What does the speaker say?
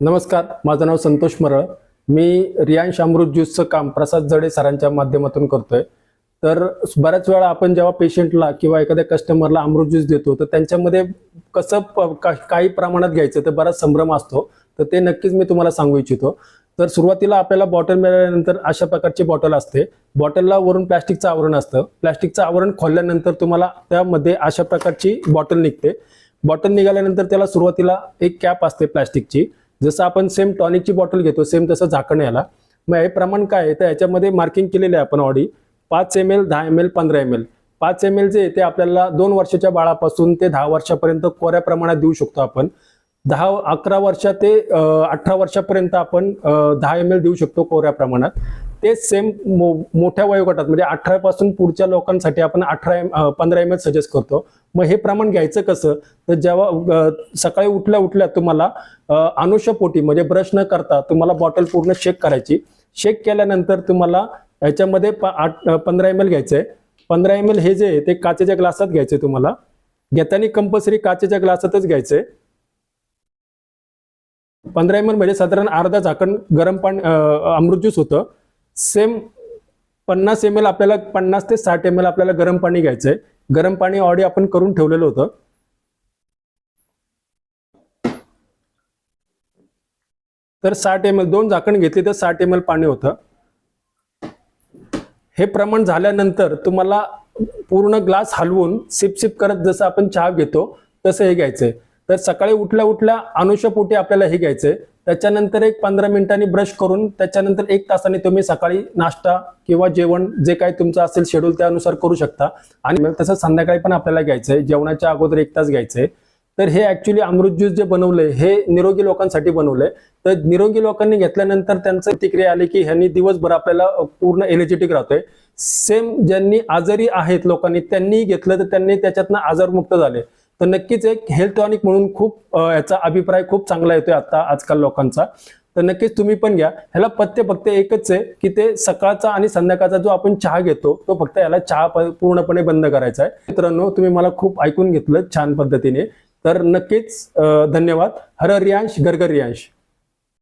नमस्कार, माझं नाव संतोष मरळ. मी रियांश अमृत ज्यूसचं काम प्रसाद जडे सरांच्या माध्यमातून करतोय. तर बऱ्याच वेळा आपण जेव्हा पेशंटला किंवा एखाद्या कस्टमरला अमृत ज्यूस देतो तर त्यांच्यामध्ये कसं काही प्रमाणात घ्यायचं तर बराच संभ्रम असतो. तर ते नक्कीच मी तुम्हाला सांगू इच्छितो. तर सुरुवातीला आपल्याला बॉटल मिळाल्यानंतर अशा प्रकारची बॉटल असते. बॉटलला वरून प्लॅस्टिकचं आवरण असतं. प्लॅस्टिकचं आवरण खोलल्यानंतर तुम्हाला त्यामध्ये अशा प्रकारची बॉटल निघते. बॉटल निघाल्यानंतर त्याला सुरुवातीला एक कॅप असते प्लॅस्टिकची. जसं आपण सेम टॉनिकची बॉटल घेतो सेम तसं झाकण याला. मग हे प्रमाण काय आहे तर याच्यामध्ये मार्किंग केलेलं आहे आपण Audi 5 ml 10 ml 15 ml. 5 ml जे ते आपल्याला 2 वर्षाच्या बाळापासून ते 10 वर्षापर्यंत कोऱ्या प्रमाणात देऊ शकतो आपण. 11 वर्ष ते 18 वर्षापर्यंत आपण 10 ml देऊ शकतो कोऱ्या प्रमाणात. ते सेम मोठ्या वयोगटात म्हणजे 18 पासून पुढच्या लोकांसाठी आपण 15 ml सजेस्ट करतो. मग हे प्रमाण घ्यायचं कसं तर जेव्हा सकाळी उठल्या तुम्हाला अनुषपोटी म्हणजे ब्रश न करता तुम्हाला बॉटल पूर्ण शेक करायची. शेक केल्यानंतर तुम्हाला याच्यामध्ये 15 ml घ्यायचंय. 15 ml हे जे ते काचेच्या ग्लासात घ्यायचे. तुम्हाला घेताना कंपल्सरी काचेच्या ग्लासातच घ्यायचंय. 15 ml म्हणजे साधारण अर्धा झाकण गरम पाणी अमृत ज्यूस होतं. सेम 50 ml आपल्याला 50 ते 60 ml आपल्याला गरम पाणी घ्यायचंय. गरम पाणी ऑडी आपण करून ठेवलेलं होतं. तर 60 ml 2 झाकण घेतली तर 60 ml पाणी होतं. हे प्रमाण झाल्यानंतर तुम्हाला पूर्ण ग्लास हलवून सिप करत जसं आपण चहा घेतो तसं हे घ्यायचंय. तर सकाळी उठल्या अनुषपोटी आपल्याला हे घ्यायचंय. त्याच्यानंतर एक 15 मिनिटांनी ब्रश करून त्याच्यानंतर 1 तासाने तुम्ही सकाळी नाश्ता किंवा जेवण जे काही तुमचं असेल शेड्यूल त्यानुसार करू शकता. आणि तसं संध्याकाळी पण आपल्याला घ्यायचंय. जेवणाच्या अगोदर 1 तास घ्यायचंय. तर हे ऍक्च्युली अमृत ज्यूस जे बनवलंय हे निरोगी लोकांसाठी बनवलंय. तर निरोगी लोकांनी घेतल्यानंतर त्यांचं प्रतिक्रिया आली की ह्यांनी दिवसभर आपल्याला पूर्ण एनर्जेटिक राहतोय. सेम ज्यांनी आजारी आहेत लोकांनी त्यांनी घेतलं तर त्यांनी त्याच्यातनं आजारमुक्त झाले. तर नक्कीच एक हेल्थ टॉनिक म्हणून खूप याचा अभिप्राय खूप चांगला येतोय आता आजकाल लोकांचा. तर नक्कीच तुम्ही पण घ्या. ह्याला पथ्य फक्त एकच आहे की ते सकाळचा आणि संध्याकाळचा जो आपण चहा घेतो तो फक्त याला चहा पूर्णपणे बंद करायचा आहे. मित्रांनो, तुम्ही मला खूप ऐकून घेतलं छान पद्धतीने. तर नक्कीच धन्यवाद. हर रियांश घर घर रियांश.